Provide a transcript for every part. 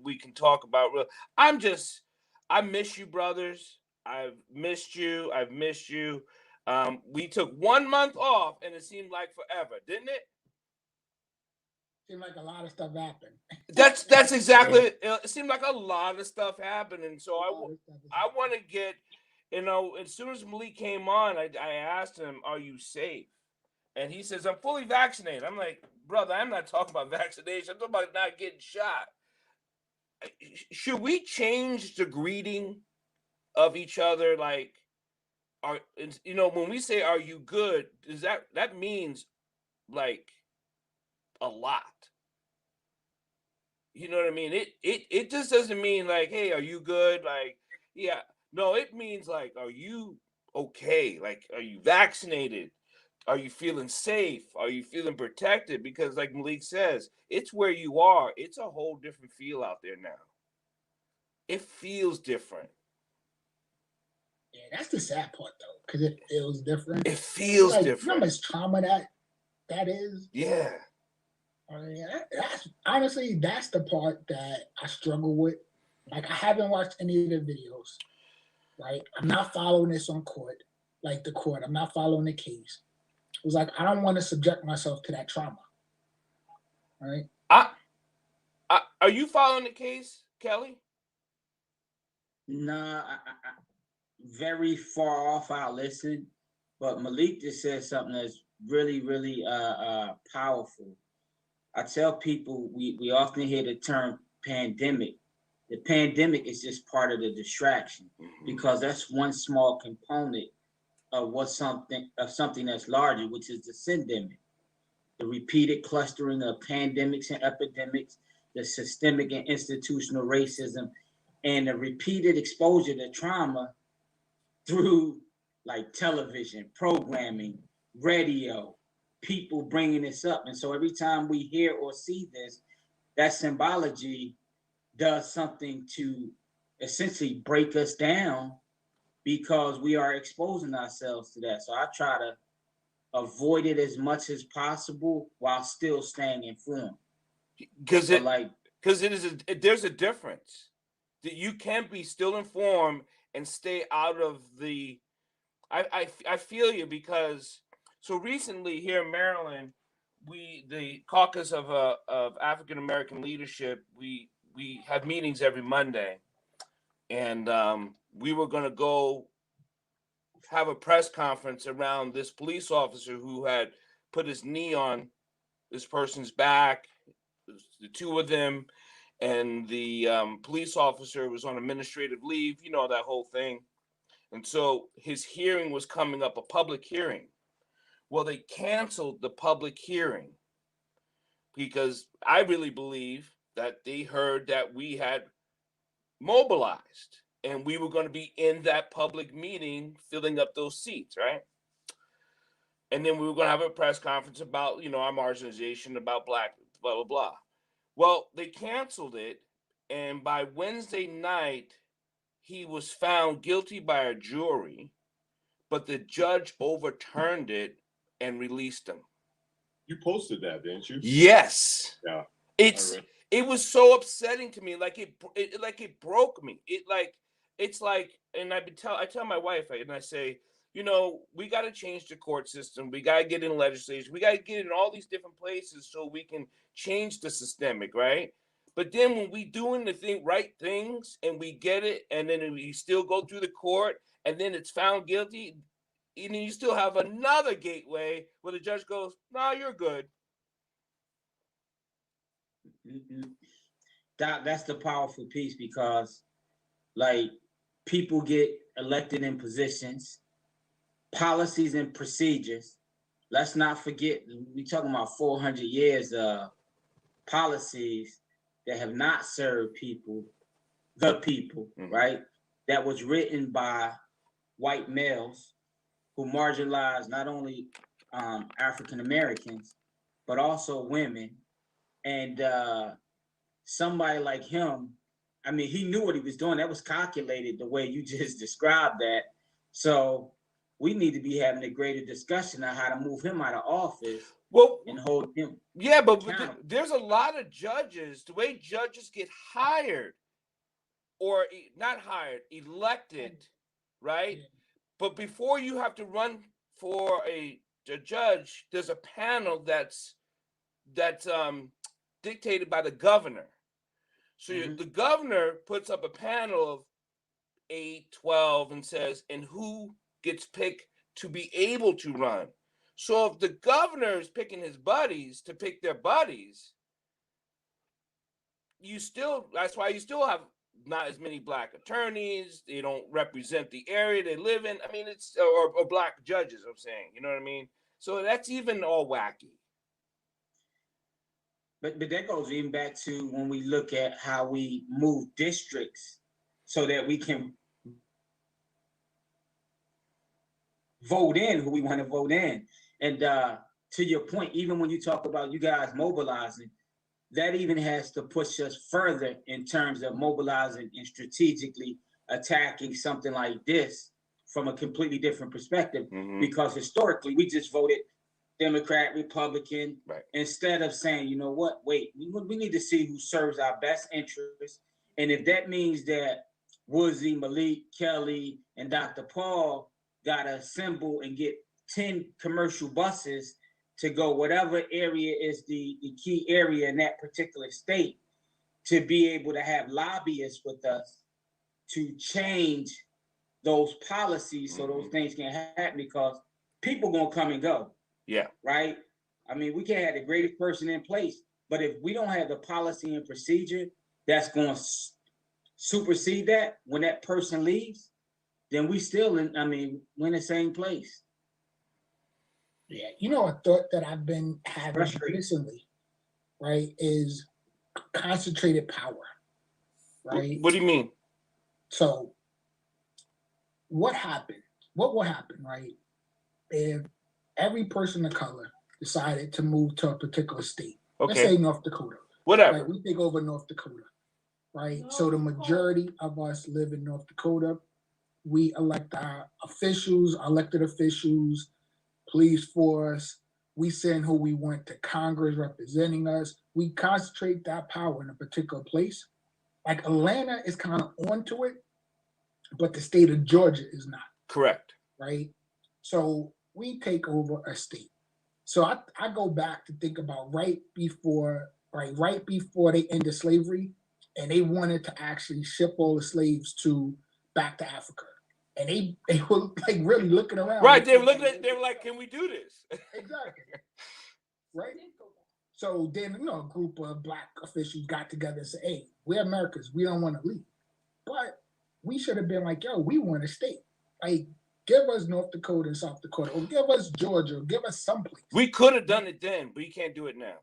we can talk about real. I miss you, brothers. I've missed you. I've missed you. We took 1 month off, and it seemed like forever, didn't it? Seemed like a lot of stuff happened. That's Yeah. exactly it. It seemed like a lot of stuff happened, and so A lot of stuff has I happened. want to get, as soon as Malik came on, I asked him, "Are you safe?" And he says, "I'm fully vaccinated." I'm like, "Brother, I'm not talking about vaccination. I'm talking about not getting shot." Should we change the greeting of each other? Like, when we say "Are you good?" Does that means like a lot? You know what I mean? It just doesn't mean like, "Hey, are you good?" Like, yeah, no, it means like, "Are you okay? Like, are you vaccinated? Are you feeling safe? Are you feeling protected?" Because, like Malik says, it's where you are. It's a whole different feel out there now. It feels different. Yeah, that's the sad part though, because it feels different. It feels Like, you know how different. much trauma that is. Yeah. I mean, that's honestly that's the part that I struggle with. Like, I haven't watched any of the videos. Right, I'm not following this on court, like the court. I'm not following the case. It was like I don't want to subject myself to that trauma. Right. I, are you following the case, Kelly? Nah, very far off. I listen, but Malik just said something that's really, really powerful. I tell people we often hear the term pandemic. The pandemic is just part of the distraction Mm-hmm. because that's one small component of something that's larger, which is the syndemic, the repeated clustering of pandemics and epidemics, the systemic and institutional racism, and the repeated exposure to trauma through like television, programming, radio, people bringing this up. And so every time we hear or see this, that symbology does something to essentially break us down because we are exposing ourselves to that. So I try to avoid it as much as possible while still staying informed. Because But it like, because there's a difference that you can be still informed and stay out of the. I feel you because so recently here in Maryland, the caucus of African American leadership, we have meetings every Monday, and we were going to go have a press conference around this police officer who had put his knee on this person's back, the two of them, and the police officer was on administrative leave, that whole thing. And so his hearing was coming up, a public hearing. Well, they canceled the public hearing because I really believe that they heard that we had mobilized and we were going to be in that public meeting filling up those seats, right? And then we were going to have a press conference about, our marginalization, about black, blah, blah, blah. Well, they canceled it. And by Wednesday night, he was found guilty by a jury, but the judge overturned it and released him. You posted that, didn't you? Yes. Yeah. It was so upsetting to me. Like it broke me. It's like, and I tell my wife, and I say, we got to change the court system. We got to get in legislation. We got to get in all these different places so we can change the systemic, right? But then when we doing the right things and we get it, and then we still go through the court, and then it's found guilty, and then you still have another gateway where the judge goes, "No, you're good." that's the powerful piece because like people get elected in positions, policies and procedures. Let's not forget we talking about 400 years of policies that have not served the people, right? That was written by white males who marginalized not only African Americans but also women. And somebody like him, I mean, he knew what he was doing. That was calculated the way you just described that. So we need to be having a greater discussion on how to move him out of office Well, and hold him. yeah, but accountable. there's a lot of judges. The way judges get hired, or not hired, elected, right? Yeah. But before you have to run for a judge, there's a panel that's dictated by the governor. So the governor puts up a panel of 8, 12, and says, and who gets picked to be able to run. So if the governor is picking his buddies to pick their buddies, that's why you still have not as many black attorneys. They don't represent the area they live in. I mean, it's or black judges, I'm saying, you know what I mean? So that's even all wacky. But that goes even back to when we look at how we move districts so that we can vote in who we want to vote in. And to your point, even when you talk about you guys mobilizing, that even has to push us further in terms of mobilizing and strategically attacking something like this from a completely different perspective. Because historically, we just voted Democrat, Republican, right, instead of saying, you know what, wait, we need to see who serves our best interests. And if that means that Woodsy, Malik, Kelly, and Dr. Paul got to assemble and get 10 commercial buses to go whatever area is the key area in that particular state, to be able to have lobbyists with us to change those policies so those things can happen, because people gonna come and go. Yeah. Right? I mean, we can't have the greatest person in place, but if we don't have the policy and procedure that's going to supersede that when that person leaves, then we still we're in the same place. Yeah, you know, a thought that I've been having recently, right, is concentrated power, right? What do you mean? So what happened? What will happen, right, if every person of color decided to move to a particular state? Let's say North Dakota. Whatever. Right? We take over North Dakota, right? So the majority of us live in North Dakota. We elect our officials, elected officials, police force. We send who we want to Congress representing us. We concentrate that power in a particular place. Like Atlanta is kind of onto it, but the state of Georgia is not. Correct. Right? So we take over a state. So I go back to think about right before they ended slavery, and they wanted to actually ship all the slaves back to Africa. And they were like really looking around. Right. They were like, can we do this? Exactly. Right? So then, a group of black officials got together and said, hey, we're Americans. We don't want to leave. But we should have been like, yo, we want a state. Like, give us North Dakota and South Dakota, or give us Georgia, or give us someplace. We could have done it then, but you can't do it now.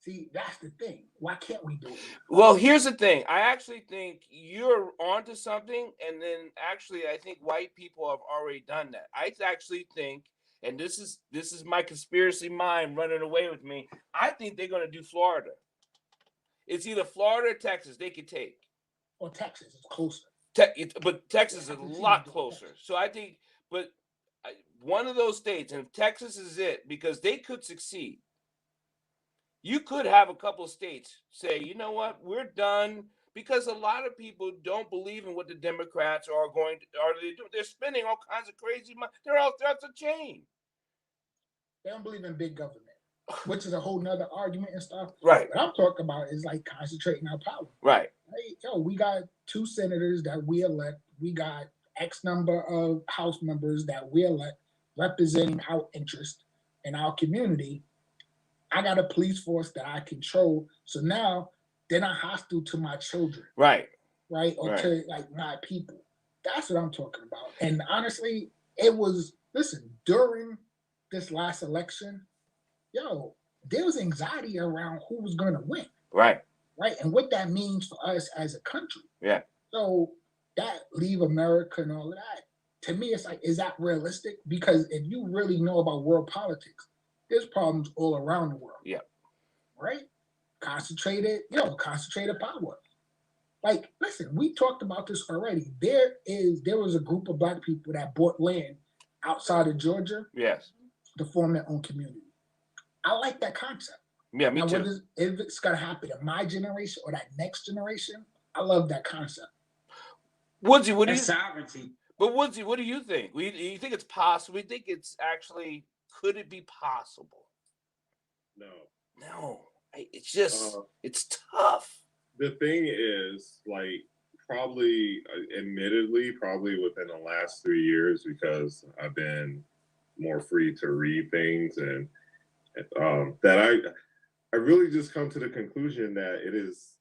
See, that's the thing. Why can't we do it? Well, here's the thing. I actually think you're onto something, and then actually I think white people have already done that. I actually think, and this is my conspiracy mind running away with me, I think they're going to do Florida. It's either Florida or Texas they could take. Or Texas, it's closer. But Texas is a lot closer. So I think, but one of those states, and Texas is it, because they could succeed. You could have a couple of states say, you know what, we're done, because a lot of people don't believe in what the Democrats are going to, they're spending all kinds of crazy money. They're all threats of change. They don't believe in big government, which is a whole nother argument and stuff. Right. What I'm talking about is like concentrating our power. Right. Hey, yo, we got 2 senators that we elect. We got X number of House members that we elect representing our interest in our community. I got a police force that I control. So now they're not hostile to my children. Right. Right. Or right. to like my people. That's what I'm talking about. And honestly, it was, listen, during this last election, there was anxiety around who was going to win. Right. Right. And what that means for us as a country. Yeah. So that leave America and all of that, to me, it's like, is that realistic? Because if you really know about world politics, there's problems all around the world. Yeah. Right? Concentrated power. Like, listen, we talked about this already. There was a group of black people that bought land outside of Georgia Yes. to form their own community. I like that concept. Yeah, me Now, too. if it's gonna happen in my generation or that next generation, I love that concept. Woodsy, what do That's you? sovereignty. But Woodsy, what do you think? You think it's possible? We think it's actually. Could it be possible? No. No. It's just. Uh, It's tough. the thing is, like, probably, admittedly, probably within the last 3 years, because I've been more free to read things, and that I really just come to the conclusion that it is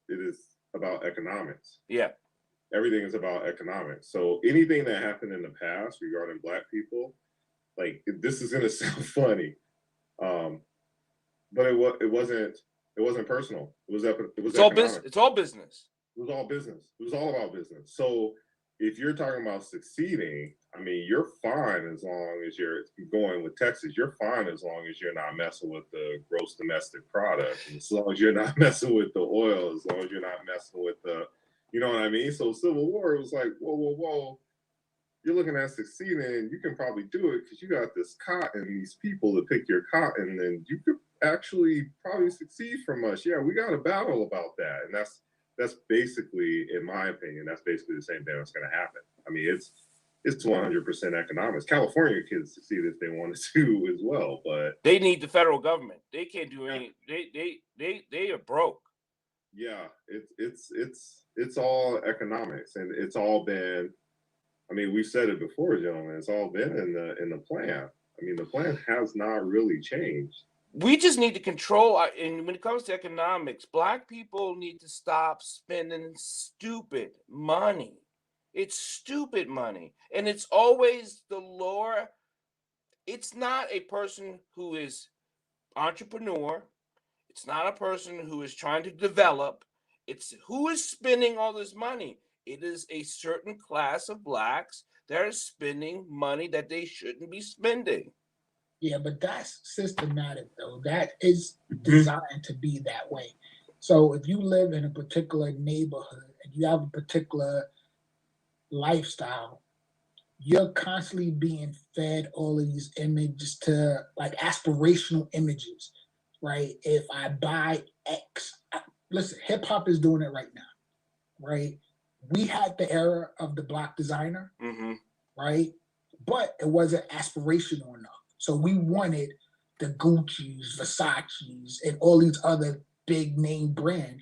about economics. Yeah. Everything is about economics. So anything that happened in the past regarding Black people, like, this is gonna sound funny, but it wasn't personal. It was It's all business. economic. It's all business. It was all business. It was all about business. So if you're talking about succeeding, I mean, you're fine as long as you're going with Texas. You're fine as long as you're not messing with the gross domestic product, and as long as you're not messing with the oil, as long as you're not messing with the, you know what I mean? So Civil War, it was like, whoa, whoa, whoa. You're looking at succeeding. You can probably do it because you got this cotton, these people to pick your cotton, and you could actually probably succeed from us. Yeah, we got a battle about that, and that's basically, in my opinion, that's basically the same thing that's going to happen. I mean, it's 100% economics. California can succeed if they wanted to as well, but They need the federal government. They can't do any. They are broke. yeah, it's all economics, and it's all been. I mean, we've said it before, gentlemen. It's all been in the plan. I mean, the plan has not really changed. We just need to control. And when it comes to economics, Black people need to stop spending stupid money. It's stupid money, and it's always the lower. It's not a person who is entrepreneur. It's not a person who is trying to develop. It's who is spending all this money. It is a certain class of Blacks that are spending money that they shouldn't be spending. Yeah, but that's systematic though. That is designed to be that way. So if you live in a particular neighborhood and you have a particular lifestyle, you're constantly being fed all of these images to like aspirational images, right? If I buy listen, hip hop is doing it right now, right? We had the era of the Black designer, Mm-hmm. right? But it wasn't aspirational enough. So we wanted the Gucci's, Versace's, and all these other big name brand.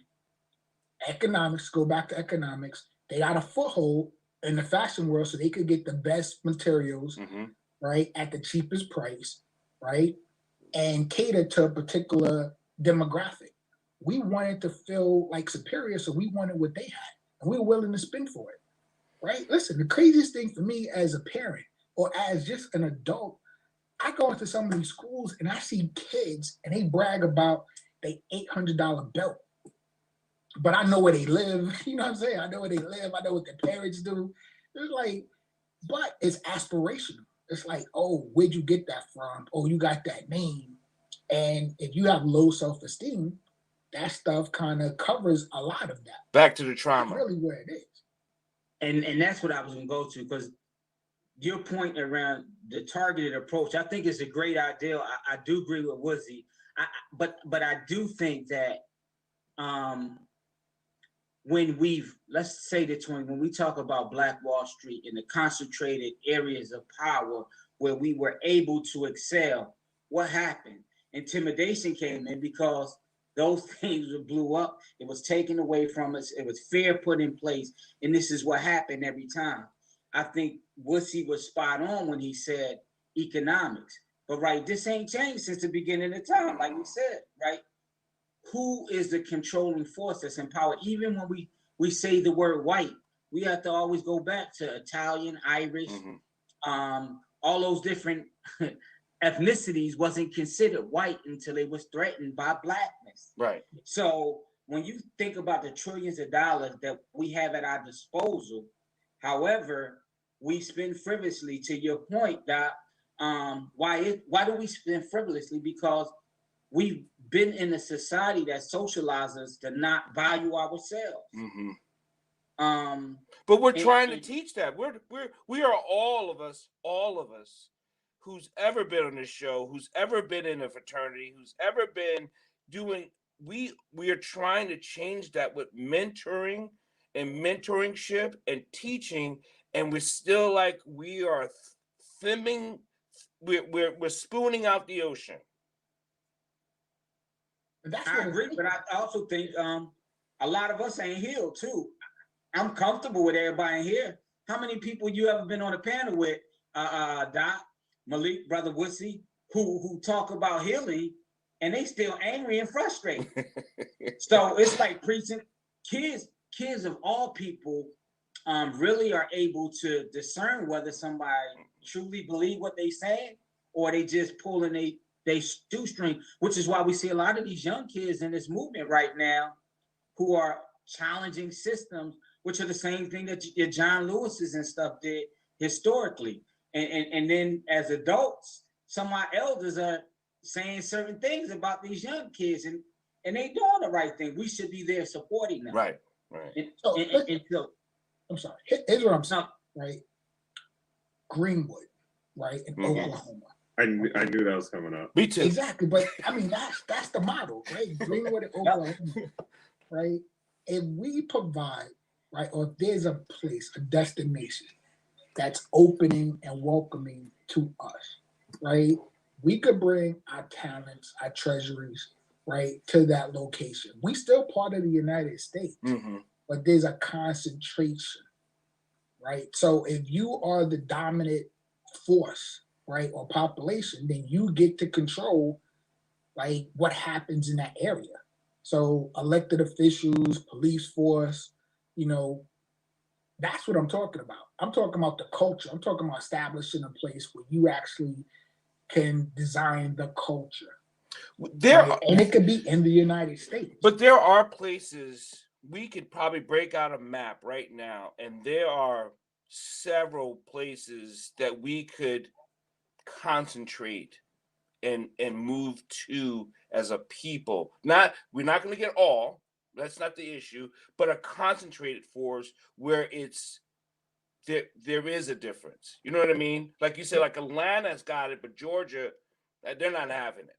Economics, go back to economics, they got a foothold in the fashion world so they could get the best materials, Mm-hmm. right, at the cheapest price, right, and cater to a particular demographic. We wanted to feel like superior, so we wanted what they had, and we were willing to spend for it, right? Listen, the craziest thing for me as a parent or as just an adult, I go into some of these schools and I see kids and they brag about the $800 belt. But I know where they live. You know what I'm saying? I know where they live. I know what their parents do. It's like, but it's aspirational. It's like, oh, where'd you get that from? Oh, you got that name. And if you have low self-esteem, that stuff kind of covers a lot of that. Back to the That's trauma. really where it is. And that's what I was gonna go to, because your point around the targeted approach, I think is a great idea. I do agree with Woodsy. But I do think that when let's say that when we talk about Black Wall Street and the concentrated areas of power where we were able to excel, what happened? Intimidation came in because those things blew up. It was taken away from us. It was fear put in place. And this is what happened every time. I think Woodsy was spot on when he said economics. But right, this ain't changed since the beginning of time, like we said, right? Who is the controlling force that's in power? Even when we say the word white, we have to always go back to Italian, Irish, all those different ethnicities wasn't considered white until it was threatened by Blackness. Right. So when you think about the trillions of dollars that we have at our disposal, however, we spend frivolously, to your point, Doc. Why do we spend frivolously? Because we've been in a society that socializes us to not value ourselves. But we're trying to teach that. We are all of us who's ever been on this show, who's ever been in a fraternity, who's ever been doing. We are trying to change that with mentoring and mentoringship and teaching, and we're still like we are thimming. We're spooning out the ocean. That's I what agree, but I also think a lot of us ain't healed too. I'm comfortable with everybody in here. How many people you ever been on a panel with, Doc, Malik, Brother Woodsy, who talk about healing and they still angry and frustrated? So it's like preaching. Kids of all people really are able to discern whether somebody truly believe what they saying or they just pulling they shoestring, which is why we see a lot of these young kids in this movement right now who are challenging systems, which are the same thing that your John Lewis's and stuff did historically. And then as adults, some of our elders are saying certain things about these young kids, and they doing the right thing. We should be there supporting them. Right. So, I'm sorry. Here's what I'm saying, right? Greenwood, right, in Oklahoma. I knew that was coming up. Me too. Exactly, but I mean that's the model, right? Greenwood in Oklahoma, right? If we provide, right, or if there's a place, a destination that's opening and welcoming to us, right? We could bring our talents, our treasuries, right, to that location. We still part of the United States, but there's a concentration, right? So if you are the dominant force, right, or population, then you get to control, like, what happens in that area. So elected officials, police force, that's what I'm talking about. I'm talking about the culture. I'm talking about establishing a place where you actually can design the culture. And it could be in the United States. But there are places we could probably break out a map right now, and there are several places that we could concentrate and move to as a people. We're not going to get all. That's not the issue, but a concentrated force where it's there is a difference. You know what I mean? Like you said, like Atlanta's got it, but Georgia, they're not having it.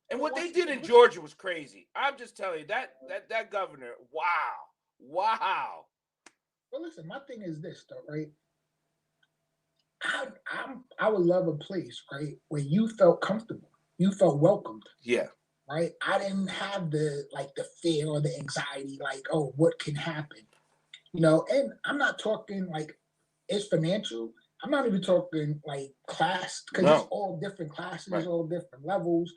And what they did in Georgia was crazy. I'm just telling you, that governor, wow. Well, listen, my thing is this, though, right? I would love a place, right, where you felt comfortable, you felt welcomed. Yeah. Right? I didn't have the fear or the anxiety, like, oh, what can happen? And I'm not talking like it's financial. I'm not even talking like class, because it's all different classes, all different levels.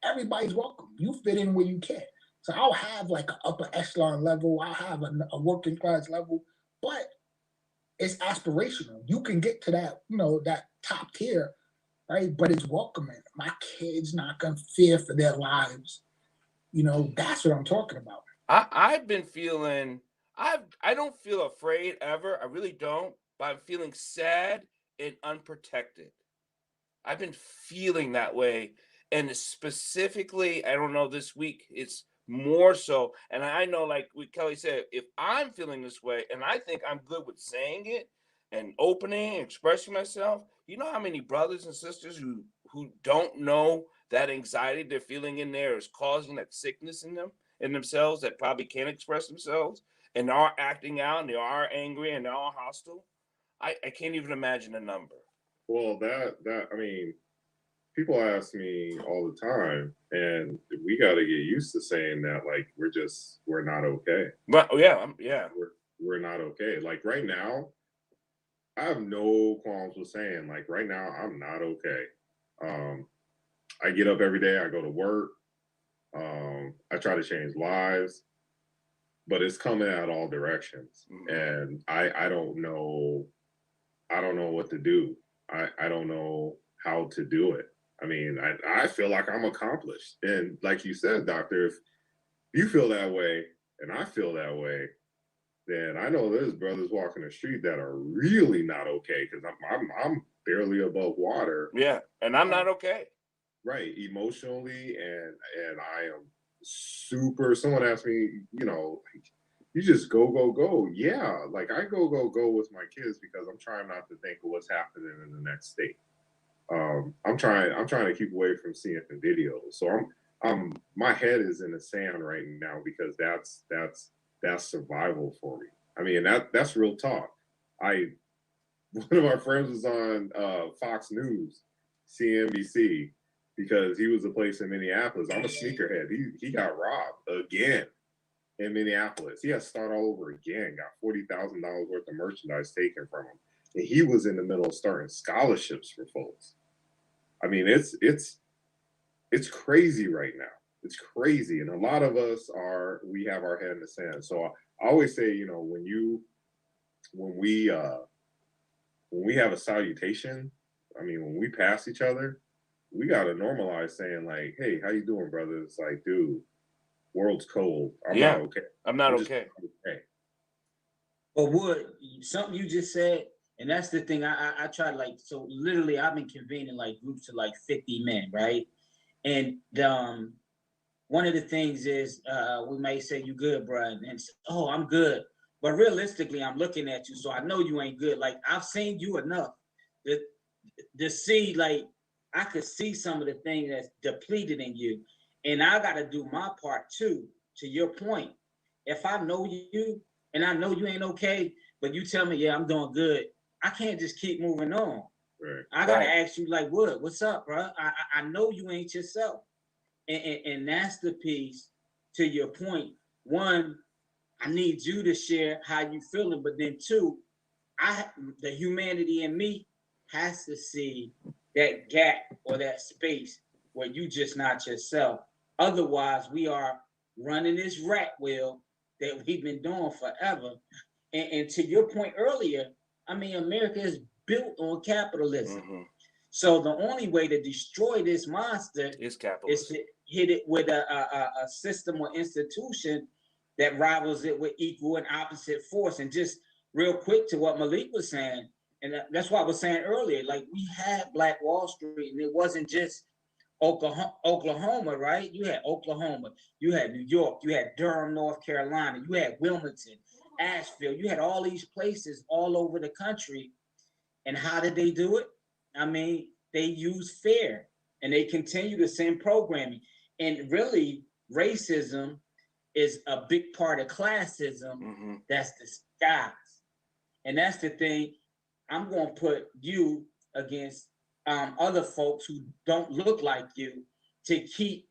Everybody's welcome. You fit in where you can. So I'll have like an upper echelon level, I'll have a working class level, but it's aspirational. You can get to that, that top tier, right? But it's welcoming. My kids not gonna fear for their lives. That's what I'm talking about. I've been feeling I don't feel afraid ever. I really don't, but I'm feeling sad and unprotected. I've been feeling that way. And specifically, I don't know, this week it's more so. And I know, like what Kelly said, if I'm feeling this way and I think I'm good with saying it and opening and expressing myself, you know how many brothers and sisters who don't know that anxiety they're feeling in there is causing that sickness in themselves that probably can't express themselves and are acting out and they are angry and they are hostile. I can't even imagine a number. Well, I mean, people ask me all the time, and we got to get used to saying that, like, we're not okay. But yeah. We're not okay. Like right now, I have no qualms with saying, like, right now, I'm not okay. I get up every day, I go to work. I try to change lives, but it's coming out all directions. And I don't know what to do. I don't know how to do it. I mean, I feel like I'm accomplished. And like you said, Doctor, if you feel that way and I feel that way, then I know there's brothers walking the street that are really not okay because I'm barely above water. Yeah, and I'm not okay. Right, emotionally, and I am super. Someone asked me, you just go. Yeah, like I go with my kids because I'm trying not to think of what's happening in the next state. I'm trying to keep away from seeing videos. So my head is in the sand right now because that's survival for me. I mean, that's real talk. I One of my friends was on Fox News, CNBC, because he was a place in Minneapolis. I'm a sneakerhead. He got robbed again in Minneapolis. He had to start all over again. Got $40,000 worth of merchandise taken from him, and he was in the middle of starting scholarships for folks. I mean, it's crazy right now. It's crazy, and a lot of us we have our head in the sand. So I always say, you know, when we have a salutation, I mean, when we pass each other, we gotta normalize saying like, "Hey, how you doing, brother?" It's like, dude, world's cold. I'm Yeah. not okay. I'm not I'm just okay. not okay. But Wood, something you just said, and that's the thing. I try like so. Literally, I've been convening like groups of like 50 men, right? And one of the things is we may say you good, bro, and oh, I'm good. But realistically, I'm looking at you, so I know you ain't good. Like I've seen you enough to see, like I could see some of the things that's depleted in you, and I got to do my part too. To your point, if I know you and I know you ain't okay, but you tell me, yeah, I'm doing good, I can't just keep moving on. Right. I gotta Right. ask you, like, what's up, bro? I know you ain't yourself, and that's the piece. To your point, one, I need you to share how you feeling, but then two, the humanity in me has to see that gap or that space where you just not yourself. Otherwise, we are running this rat wheel that we've been doing forever. And to your point earlier, I mean, America is built on capitalism. Mhm. So the only way to destroy this monster It's is capitalism. to hit it with a system or institution that rivals it with equal and opposite force. And just real quick to what Malik was saying, and that's what I was saying earlier, like we had Black Wall Street, and it wasn't just Oklahoma, right? You had Oklahoma, you had New York, you had Durham, North Carolina, you had Wilmington, Asheville, you had all these places all over the country. And how did they do it? I mean, they use fear and they continue to send programming. And really, racism is a big part of classism Mhm. that's disguised. And that's the thing. I'm going to put you against other folks who don't look like you to keep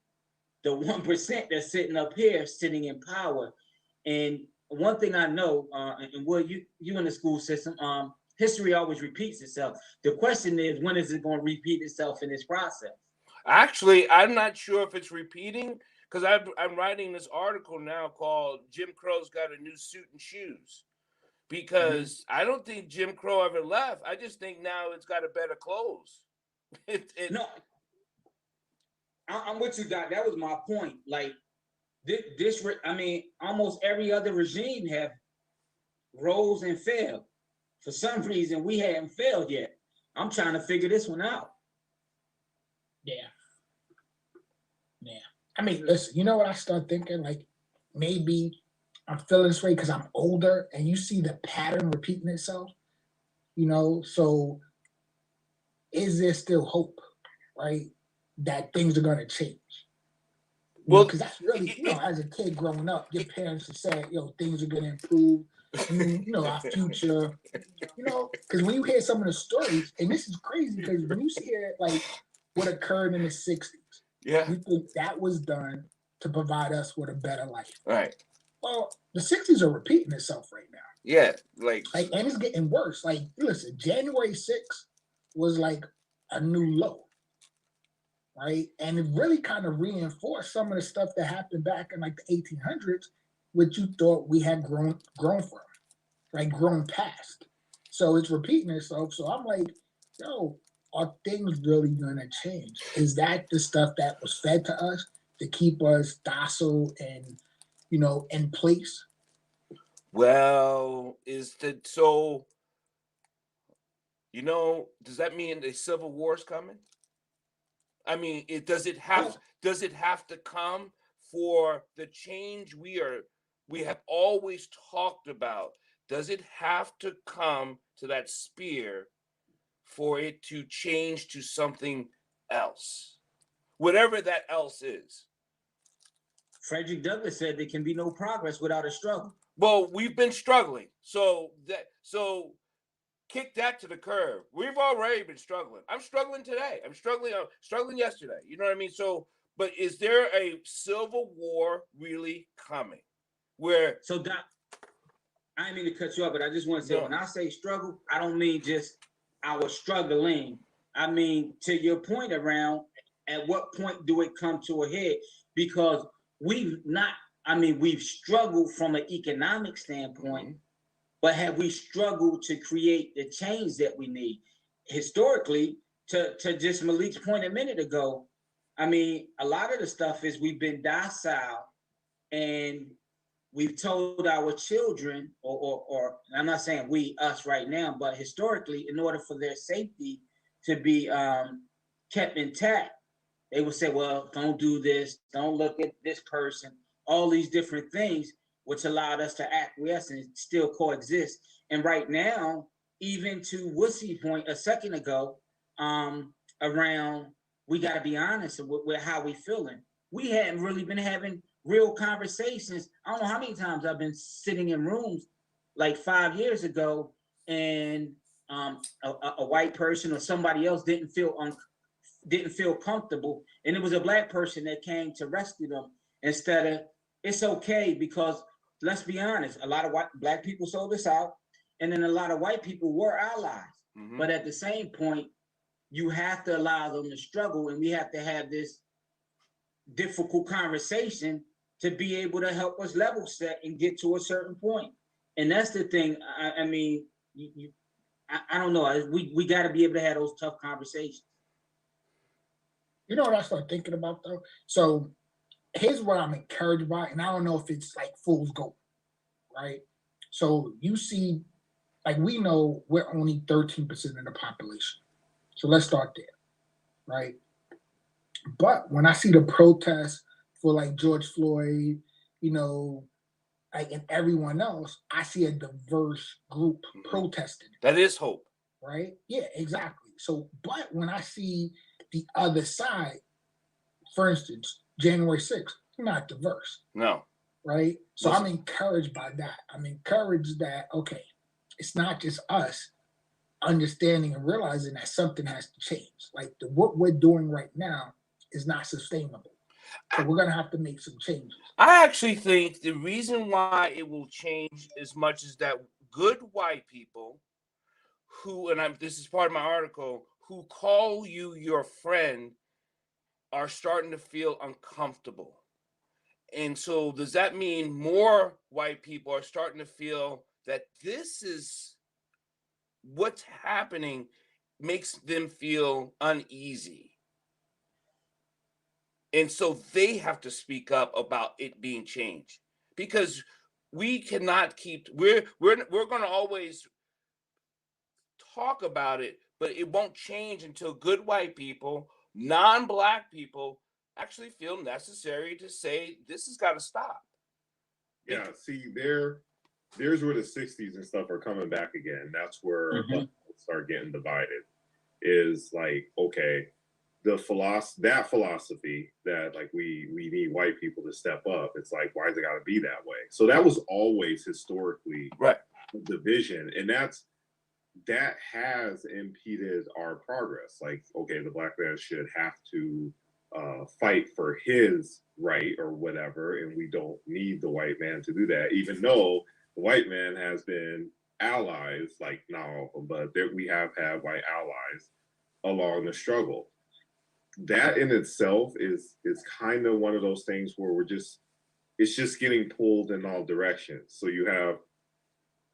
the 1% that's sitting up here sitting in power. And one thing I know, and Will, you in the school system, history always repeats itself. The question is, when is it going to repeat itself in this process? Actually, I'm not sure if it's repeating because I'm writing this article now called "Jim Crow's Got a New Suit and Shoes." Because I don't think Jim Crow ever left. I just think now it's got a better clothes. No, I'm with you, Doc. That was my point. Like this, I mean, almost every other regime have rose and fell. For some reason, we haven't failed yet. I'm trying to figure this one out. Yeah. I mean, listen, you know what I start thinking? Like maybe I'm feeling this way because I'm older and you see the pattern repeating itself, you know? So is there still hope, right? That things are going to change? Well, Because that's really, as a kid growing up, your parents have said, things are going to improve. Our future, because when you hear some of the stories, and this is crazy because when you hear like what occurred in the 60s, yeah, you think that was done to provide us with a better life. right. Well, the 60s are repeating itself right now. Yeah, and it's getting worse. Like, listen, January 6th was like a new low, right? And it really kind of reinforced some of the stuff that happened back in like the 1800s, which you thought we had grown from, like grown past. So it's repeating itself. So I'm like, are things really gonna change? Is that the stuff that was fed to us to keep us docile and in place? Well, so? Does that mean the Civil War's coming? I mean, does it have to come for the change we have always talked about? Does it have to come to that spear for it to change to something else, whatever that else is. Frederick Douglass said there can be no progress without a struggle. Well, we've been struggling, so kick that to the curb. We've already been struggling. I'm struggling today. I'm struggling yesterday. You know what I mean? So, but is there a civil war really coming? Where So, Doc, I didn't mean to cut you off, but I just want to say, when I say struggle, I don't mean just our struggling. I mean, to your point around, at what point do it come to a head? Because we've struggled from an economic standpoint, but have we struggled to create the change that we need? Historically, to just Malik's point a minute ago, I mean, a lot of the stuff is we've been docile and we've told our children, or I'm not saying us right now, but historically, in order for their safety to be kept intact, they would say, well, don't do this, don't look at this person, all these different things, which allowed us to acquiesce and still coexist. And right now, even to Woodsie's point a second ago, around, we got to be honest with how we feeling. We hadn't really been having real conversations. I don't know how many times I've been sitting in rooms like 5 years ago, and a white person or somebody else didn't feel comfortable, and it was a black person that came to rescue them instead of, it's okay, because let's be honest, a lot of black people sold us out, and then a lot of white people were allies. But at the same point, you have to allow them to struggle, and we have to have this difficult conversation to be able to help us level set and get to a certain point. And that's the thing. I mean, I don't know. We got to be able to have those tough conversations. You know what I started thinking about though? So here's what I'm encouraged by, and I don't know if it's like fool's gold, right? So you see, like, we know we're only 13% of the population. So let's start there, right? But when I see the protests for like George Floyd, you know, like, and everyone else, I see a diverse group protesting. that is hope. Right? Yeah, exactly. So, but when I see the other side, for instance, January 6th, not diverse. No. Right? So I'm encouraged by that. I'm encouraged that, okay, it's not just us understanding and realizing that something has to change. Like what we're doing right now is not sustainable. So we're going to have to make some changes. I actually think the reason why it will change as much as that good white people who, and this is part of my article, who call you your friend are starting to feel uncomfortable. And so does that mean more white people are starting to feel that this is what's happening makes them feel uneasy? And so they have to speak up about it being changed, because we cannot keep, we're going to always talk about it, but it won't change until good white people, non-black people, actually feel necessary to say this has got to stop. Yeah, see, there's where the 60s and stuff are coming back again. That's where start getting divided. Is like, okay, that philosophy that like we need white people to step up. It's like, why is it got to be that way? So that was always historically right division, and that has impeded our progress. Like, okay, the black man should have to fight for his right or whatever, and we don't need the white man to do that, even though the white man has been allies, like not all of them, but we have had white allies along the struggle. That in itself is kind of one of those things where it's just getting pulled in all directions. So you have,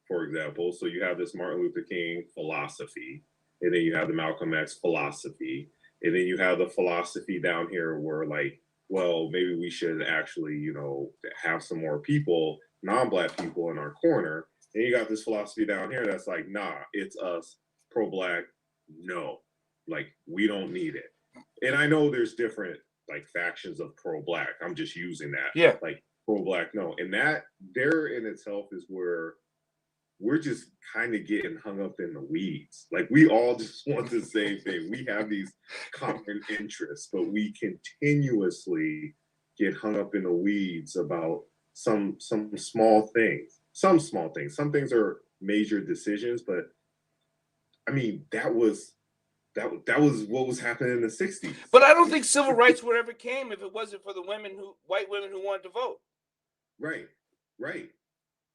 for example, you have this Martin Luther King philosophy, and then you have the Malcolm X philosophy, and then you have the philosophy down here where like, well, maybe we should actually, you know, have some more people, non-black people in our corner. And you got this philosophy down here that's like, nah, it's us, pro-black, no, like we don't need it. And I know there's different like factions of pro-black. I'm just using that. Yeah. Like pro-black, no. And that there in itself is where we're just kind of getting hung up in the weeds. Like we all just want the same thing. We have these common interests, but we continuously get hung up in the weeds about some small things. Some small things. Some things are major decisions, but I mean that was what was happening in the 60s. But I don't think civil rights would ever came if it wasn't for the white women who wanted to vote. Right.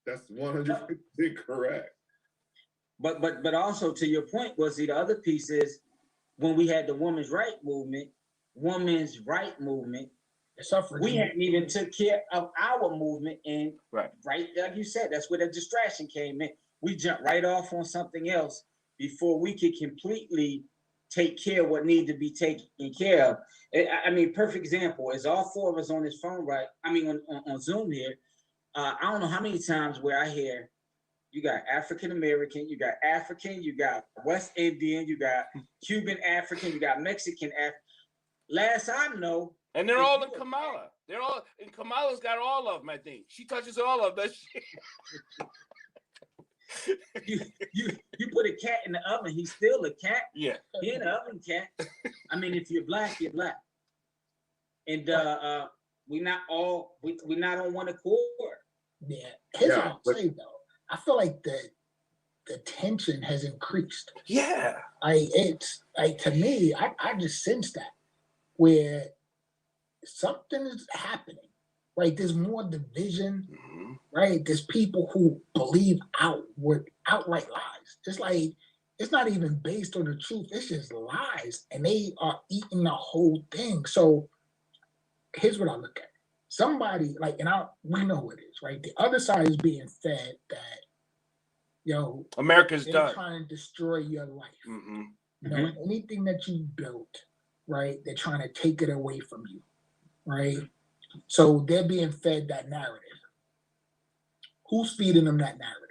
That's 100% correct. But also to your point, was the other piece is when we had the women's right movement, The suffrage. we hadn't even took care of our movement, and Right. like you said, that's where the distraction came in. We jumped right off on something else before we could completely take care of what needed to be taken care of. I mean, perfect example is all four of us on this phone, right? I mean, on Zoom here. I don't know how many times where I hear you got African American, you got African, you got West Indian, you got Cuban African, you got Mexican African. Last I know, And they're all in Kamala. And Kamala's got all of them, I think. She touches all of them. you put a cat in the oven, he's still a cat. Yeah. He in the oven cat. I mean, if you're black, you're black. And we're not on one accord. Yeah. Here's what Yeah, I'll say though. I feel like the tension has increased. Yeah. It's like to me, I just sense that where something is happening. Right? There's more division. Mhm. Right? There's people who believe outright lies. It's like it's not even based on the truth. It's just lies, and they are eating the whole thing. So here's what I look at. Somebody like, we know what it is, right? The other side is being fed that, America's they're done. trying to destroy your life. Mm-hmm. Anything that you built, right? They're trying to take it away from you, right? So they're being fed that narrative. Who's feeding them that narrative,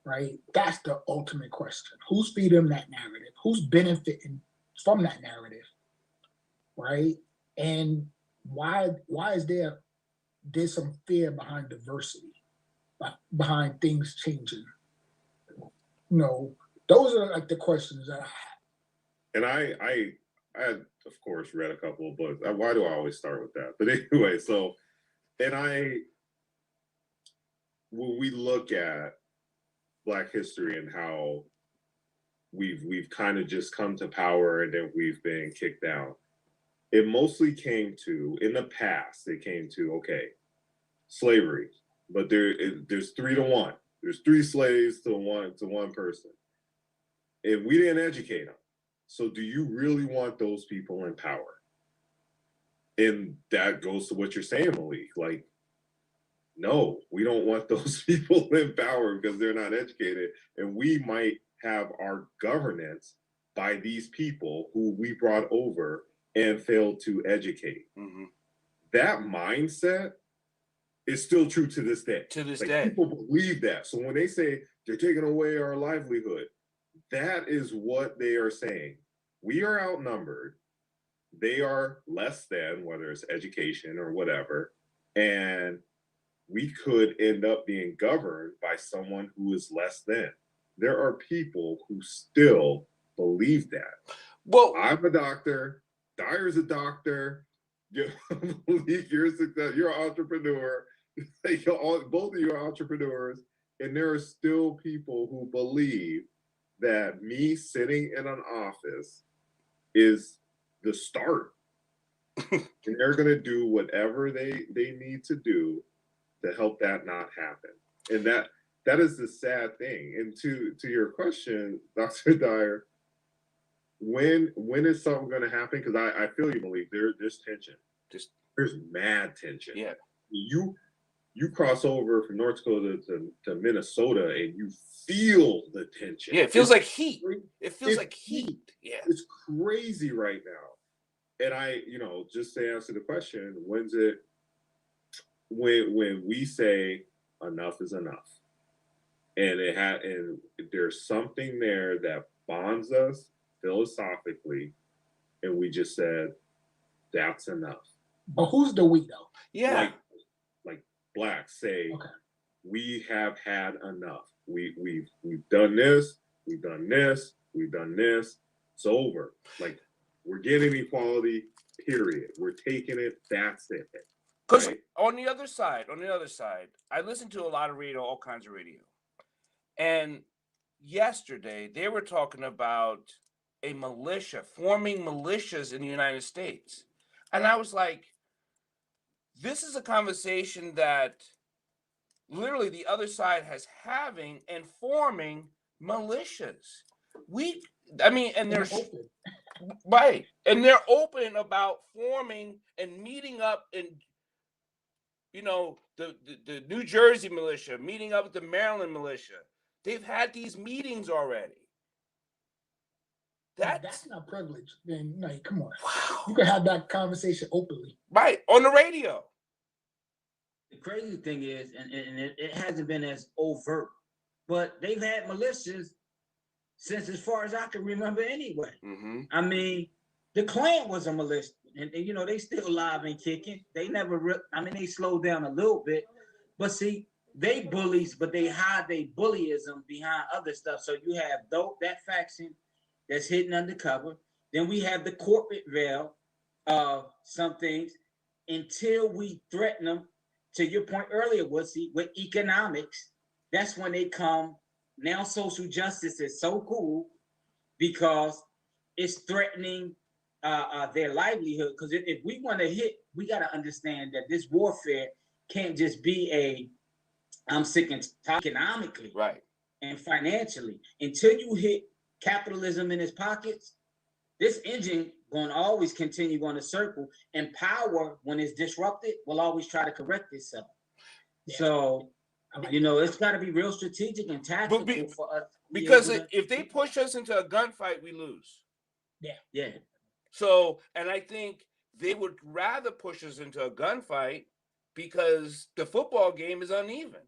right? That's the ultimate question. Who's feeding them that narrative? Who's benefiting from that narrative, right? And why is there's some fear behind diversity, behind things changing? Those are like the questions that I have. And I of course read a couple of books. Why do I always start with that? But anyway, when we look at Black history and how we've kind of just come to power and then we've been kicked down, it mostly came to, in the past, it came to, okay, slavery, but there's 3 to 1. There's 3 slaves to one person. And we didn't educate them. So do you really want those people in power? And that goes to what you're saying, Malik. Like, no, we don't want those people in power because they're not educated. And we might have our governance by these people who we brought over and failed to educate. Mm-hmm. That mindset is still true to this day. To this Like, day. people believe that. So when they say they're taking away our livelihood, that is what they are saying. We are outnumbered. They are less than, whether it's education or whatever. And we could end up being governed by someone who is less than. There are people who still believe that. Well, I'm a doctor. Dyer's a doctor. You're an entrepreneur. Both of you are entrepreneurs. And there are still people who believe that me sitting in an office is the start. And they're going to do whatever they need to do to help that not happen. And that is the sad thing. And to your question, Dr. Dyer, when is something going to happen? Because I feel you, Malik. There's tension. There's mad tension. Yeah. You cross over from North Dakota to Minnesota and you feel the tension. Yeah, it feels like heat. It feels like heat. Yeah. It's crazy right now. And just to answer the question, when we say enough is enough, and and there's something there that bonds us philosophically, and we just said that's enough. But who's the we though? Yeah. Like Blacks say, Okay. we have had enough. we've done this, we've done this, we've done this. It's over. Like, we're getting equality, period. We're taking it, that's it. Because Right. on the other side, I listen to a lot of radio, all kinds of radio. And yesterday they were talking about a militia, forming militias in the United States. And I was like, this is a conversation that literally the other side has having and forming militias. And they're open. right. And they're open about forming and meeting up in, the New Jersey militia, meeting up with the Maryland militia. They've had these meetings already. That's not privilege. Then, like, come on. Wow. You can have that conversation openly. Right, on the radio. The crazy thing is, and it hasn't been as overt, but they've had militias since as far as I can remember anyway. Mm-hmm. I mean, the Klan was a militia, and they still alive and kicking. They never, they slowed down a little bit, but see, they bullies, but they hide their bullyism behind other stuff. So you have that faction that's hidden undercover. Then we have the corporate veil of some things until we threaten them. To your point earlier, Woodsy, with economics, that's when they come. Now social justice is so cool because it's threatening their livelihood. Because if we want to hit, we got to understand that this warfare can't just be I'm sick and tired economically, right, and financially. Until you hit capitalism in its pockets, this engine going to always continue on a circle, and power, when it's disrupted, will always try to correct itself. Yeah. So, it's got to be real strategic and tactical for us. Because if they push us into a gunfight, we lose. Yeah. So, and I think they would rather push us into a gunfight because the football game is uneven.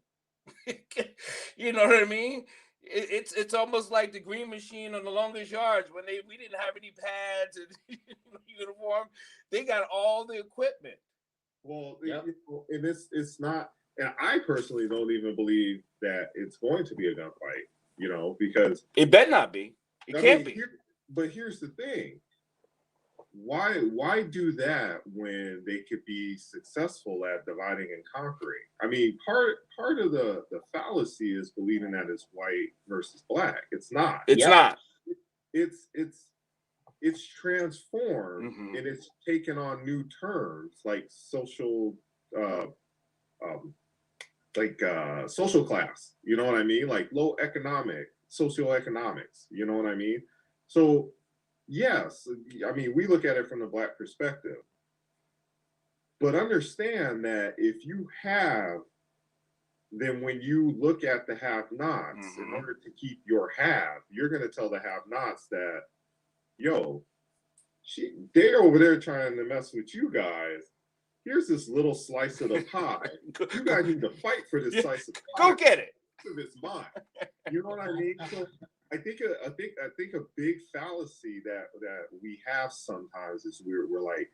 You know what I mean? It's almost like the Green Machine on the Longest Yards when we didn't have any pads and uniform. They got all the equipment. Well, and it's not, and I personally don't even believe that it's going to be a gunfight. Because it better not be. It can't be. But here's the thing: why do that when they could be successful at dividing and conquering? I mean, part of the fallacy is believing that it's white versus black. It's not. It's not. It's transformed, mm-hmm. and it's taken on new terms like social social class. You know what I mean? Like low economic, socioeconomics. You know what I mean? So yes, I mean, we look at it from the black perspective, but understand that if you have, then when you look at the have-nots, mm-hmm. in order to keep your have, you're going to tell the have-nots that, yo, they're over there trying to mess with you guys. Here's this little slice of the pie. You guys need to fight for this slice of the pie. Go get it. It's mine. You know what I mean? So I think a big fallacy that we have sometimes is we're like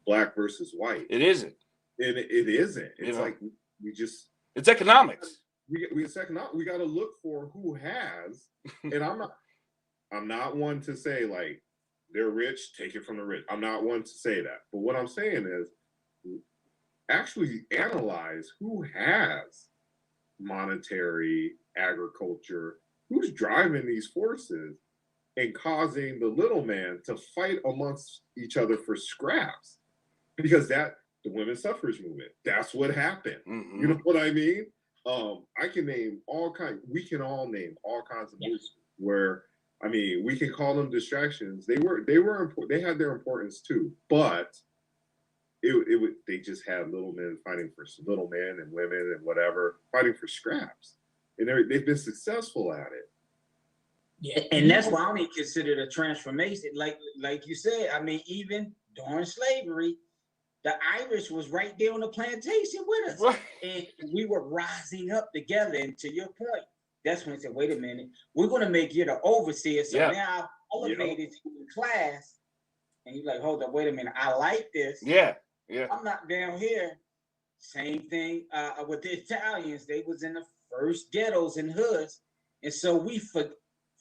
black versus white. It isn't. And it isn't. It's like it's economics. It's economics. We got to look for who has. And I'm not one to say like they're rich, take it from the rich. I'm not one to say that. But what I'm saying is actually analyze who has monetary, agriculture, who's driving these forces and causing the little man to fight amongst each other for scraps. Because the women's suffrage movement, that's what happened. Mm-hmm. You know what I mean? We can all name all kinds of movements where, I mean, we can call them distractions. They were important. They had their importance too, but they just had little men fighting for little men and women and whatever, fighting for scraps. And they've been successful at it. Yeah, and that's why I only consider it a transformation. Like you said, I mean, even during slavery, the Irish was right there on the plantation with us. Right. And we were rising up together. And to your point, that's when they said, wait a minute, we're going to make you the overseer. So now I've elevated you in class. And you're like, hold up, wait a minute, I like this. Yeah. I'm not down here. Same thing with the Italians. They was in the first ghettos and hoods. And so we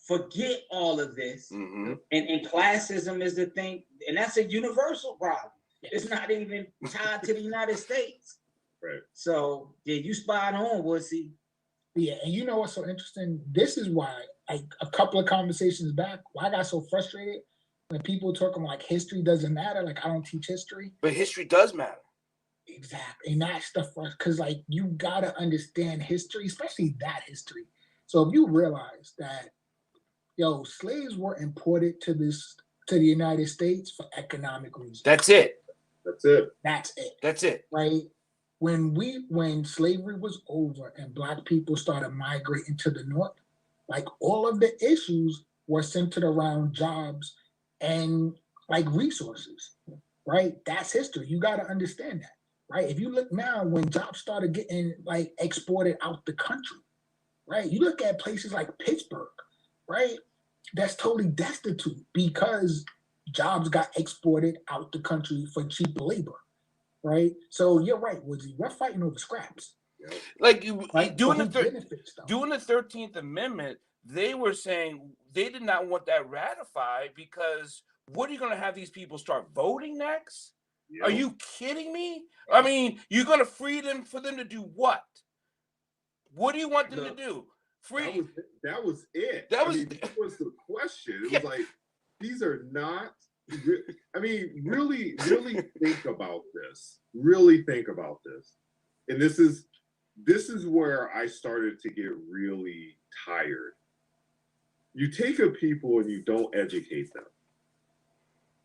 forget all of this. Mm-hmm. And classism is the thing, and that's a universal problem. It's not even tied to the United States. Right. So yeah, you spot on, Woodsy. Yeah, and you know what's so interesting? This is why, like a couple of conversations back, why I got so frustrated when people talking like history doesn't matter. Like I don't teach history. But history does matter. Exactly, and that's the first because like you gotta understand history, especially that history. So if you realize that, slaves were imported to the United States for economic reasons. That's it. That's it. That's it. That's it. Right? When slavery was over and Black people started migrating to the North, like all of the issues were centered around jobs and like resources, right? That's history. You got to understand that, right? If you look now, when jobs started getting like exported out the country, right? You look at places like Pittsburgh, right? That's totally destitute because jobs got exported out the country for cheap labor. Right, so you're right, Woodsy. We're fighting over scraps. Like Right? doing For the who benefits, though? doing the 13th Amendment, they were saying they did not want that ratified because what are you going to have these people start voting next? Yep. Are you kidding me? I mean, you're going to free them for them to do what? What do you want them to do? Free? That was it. That was that was the question. It Yeah. was like, these are not. I mean, really think about this. Really think about this. And this is where I started to get really tired. You take a people and you don't educate them.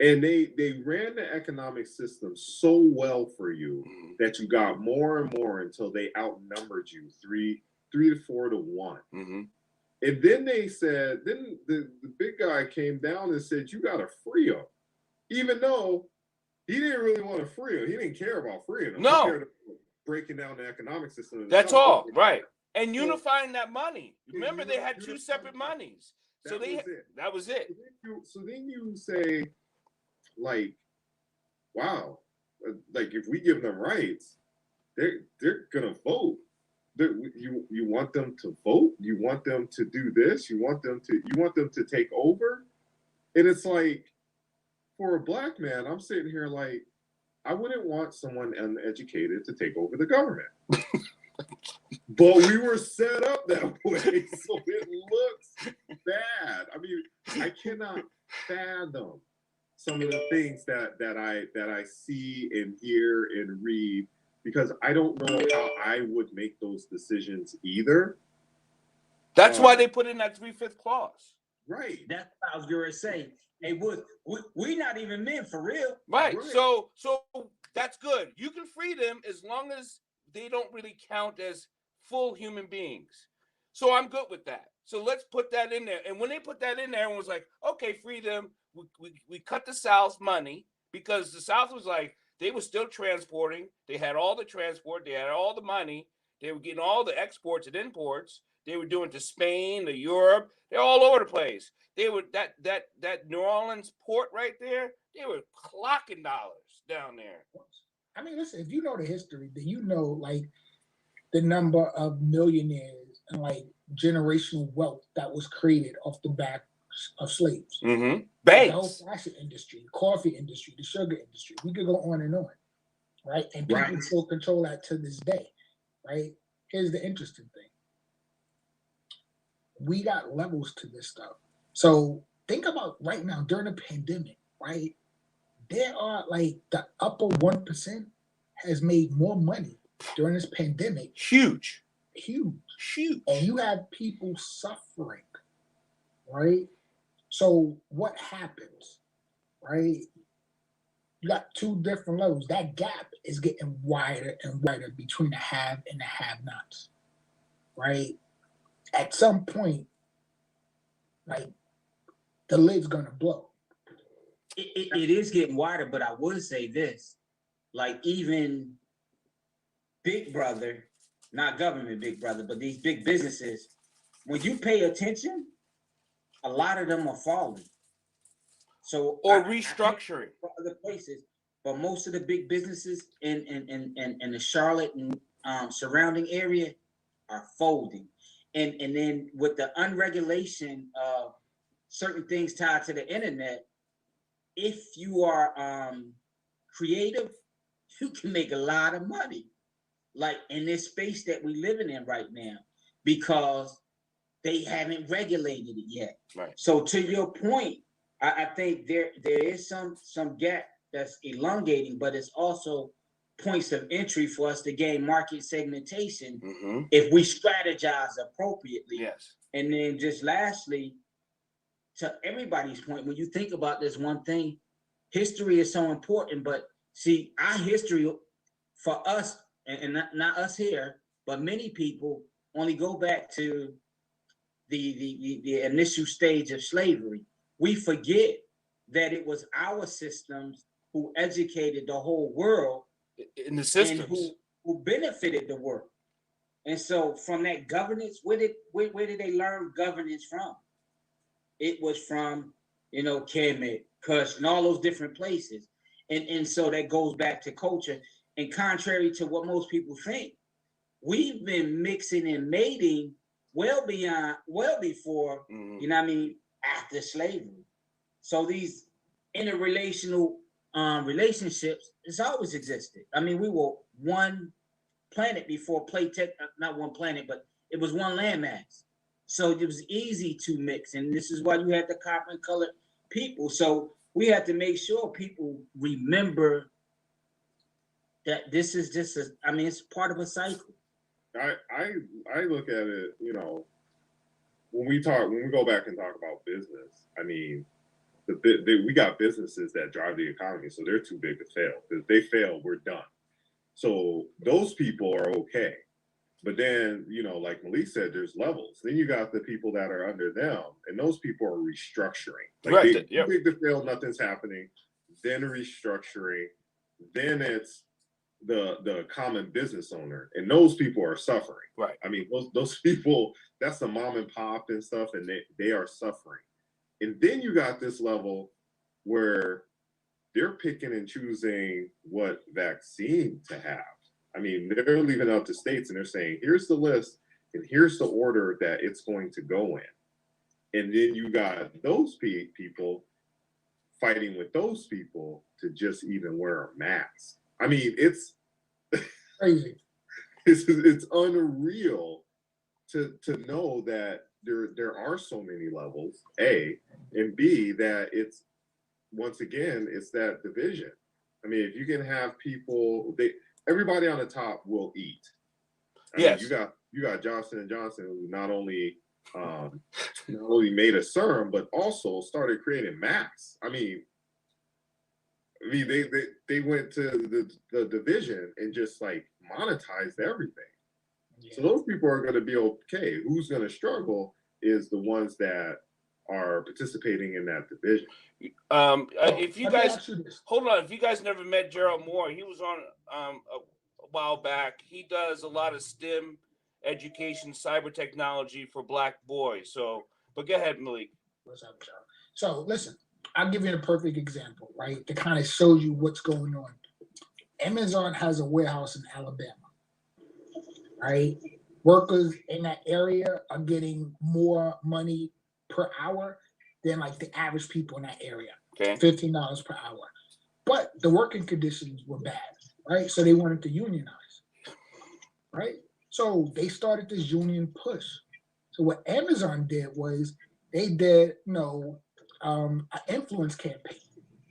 And they ran the economic system so well for you that you got more and more until they outnumbered you 3 to 4 to 1. Mm-hmm. And then they said, then the big guy came down and said, you got to free them. Even though he didn't really want to free them. He didn't care about freeing them. No. He cared about breaking down the economic system. That's all, right. And unifying that money. Remember, they had two unifying separate that. monies. So that was it. So then you say, like, wow, like if we give them rights, they're gonna vote. You want them to vote? You want them to do this? You want them to take over? And it's like, for a Black man, I'm sitting here like, I wouldn't want someone uneducated to take over the government. But we were set up that way, so it looks bad. I mean, I cannot fathom some of the things that I see and hear and read, because I don't know how I would make those decisions either. That's why they put in that 3/5 clause. Right. That's what I was going to say. Hey, we not even men for real. Right. So that's good. You can free them as long as they don't really count as full human beings. So I'm good with that. So let's put that in there. And when they put that in there, everyone was like, okay, free them. We cut the South's money because the South was like, they were still transporting. They had all the transport. They had all the money. They were getting all the exports and imports. They were doing to Spain, to Europe. They're all over the place. They were that New Orleans port right there. They were clocking dollars down there. I mean, listen, if you know the history, then you know like the number of millionaires and like generational wealth that was created off the back of slaves. Mm-hmm. The whole Banks. fashion industry, the coffee industry, the sugar industry. We could go on and on, right? And people Right. still control that to this day, right? Here's the interesting thing. We got levels to this stuff. So think about right now during the pandemic, right? There are like the upper 1% has made more money during this pandemic. Huge. Huge. Huge. And you have people suffering, right? So what happens, right? You got two different levels. That gap is getting wider and wider between the have and the have-nots, right? At some point, like the lid's gonna blow. It is getting wider, but I would say this, like even Big Brother, not government Big Brother, but these big businesses, when you pay attention, a lot of them are falling. So Or I restructuring. for other places, but most of the big businesses in the Charlotte and surrounding area are folding. and then with the unregulation of certain things tied to the internet, if you are creative, you can make a lot of money, like in this space that we're living in right now, because they haven't regulated it yet. Right. So to your point, I think there is some gap that's elongating, but it's also points of entry for us to gain market segmentation if we strategize appropriately. Yes. And then just lastly, to everybody's point, when you think about this one thing, history is so important, but see, our history for us, and not us here, but many people only go back to the initial stage of slavery. We forget that it was our systems who educated the whole world In the systems. and who benefited the world. And so from that governance, where did they learn governance from? It was from, Kemet, Kush, and all those different places. And so that goes back to culture. And contrary to what most people think, we've been mixing and mating well before, after slavery. So these interrelational relationships has always existed. I mean, we were one planet before not one planet, but it was one landmass. So it was easy to mix. And this is why you had the copper and colored people. So we have to make sure people remember that this is just it's part of a cycle. I look at it, when we go back and talk about business, I mean, we got businesses that drive the economy, so they're too big to fail. If they fail, we're done. So those people are okay. But then, like Malik said, there's levels. Then you got the people that are under them, and those people are restructuring. Like Right. They big to fail, nothing's happening. Then restructuring. Then it's the common business owner, and those people are suffering. Right. I mean, those people, that's the mom and pop and stuff, and they are suffering. And then you got this level where they're picking and choosing what vaccine to have. I mean, they're leaving out the states and they're saying, here's the list and here's the order that it's going to go in. And then you got those people fighting with those people to just even wear a mask. I mean, it's crazy. It's unreal to know that there are so many levels, A, and B, that it's, once again, it's that division. I mean, if you can have people, everybody on the top will eat. Yes. I mean, you got Johnson & Johnson, who not only made a serum, but also started creating masks. I mean, they went to the division and just like monetized everything. Yeah. So those people are going to be okay. Who's going to struggle is the ones that are participating in that division. If you guys hold on, if you guys never met Gerald Moore, he was on a while back. He does a lot of STEM education, cyber technology for Black boys. So, but go ahead, Malik. What's up, Gerald? So listen, I'll give you a perfect example, right? To kind of show you what's going on. Amazon has a warehouse in Alabama, right? Workers in that area are getting more money per hour than like the average people in that area. Okay. $15 per hour. But the working conditions were bad, right? So they wanted to unionize, right? So they started this union push. So what Amazon did was they did, an influence campaign.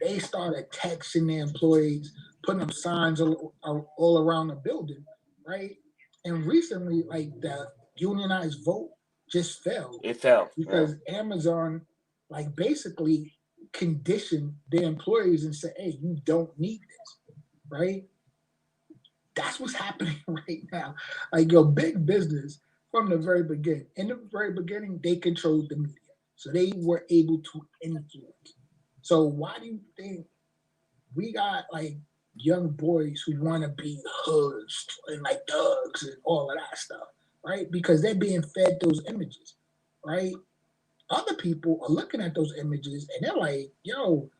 They started texting their employees, putting up signs all around the building, right? And recently, like the unionized vote just fell. It fell because Amazon, like, basically conditioned their employees and said, "Hey, you don't need this," right? That's what's happening right now. Like, your big business from the very beginning. In the very beginning, they controlled the media, so they were able to influence. So why do you think we got like young boys who want to be hoods and like thugs and all of that stuff, right? Because they're being fed those images, right? Other people are looking at those images and they're like, yo,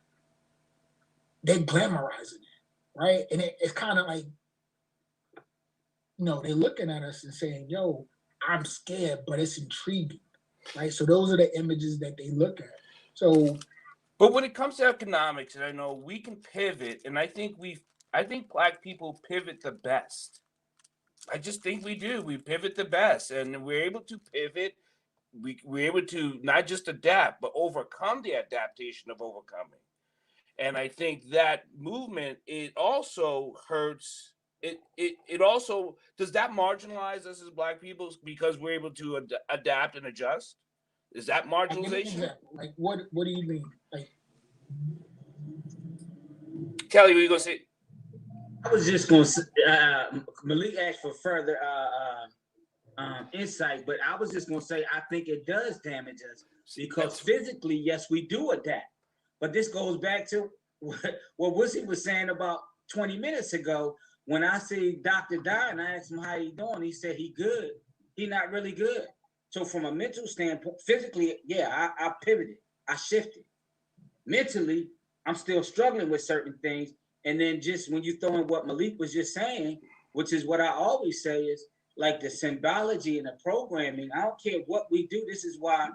they're glamorizing it, right? And it's kind of like, they're looking at us and saying, yo, I'm scared, but it's intriguing, right? So those are the images that they look at. So, but when it comes to economics, and I know we can pivot, and I think Black people pivot the best. I just think we do. We pivot the best, and we're able to pivot. We're able to not just adapt, but overcome the adaptation of overcoming. And I think that movement, it also hurts. It also, does that marginalize us as Black people because we're able to adapt and adjust? Is that marginalization? Like what do you mean? Like, Kelly, what are you gonna say? I was just going to Malik asked for further insight, but I was just going to say I think it does damage us because physically, yes, we do adapt. But this goes back to what Wussy was saying about 20 minutes ago. When I see Dr. Dye and I asked him how he doing, he said he good. He not really good. So from a mental standpoint, physically, yeah, I pivoted. I shifted. Mentally, I'm still struggling with certain things. And then just when you throw in what Malik was just saying, which is what I always say is like the symbology and the programming, I don't care what we do. This is why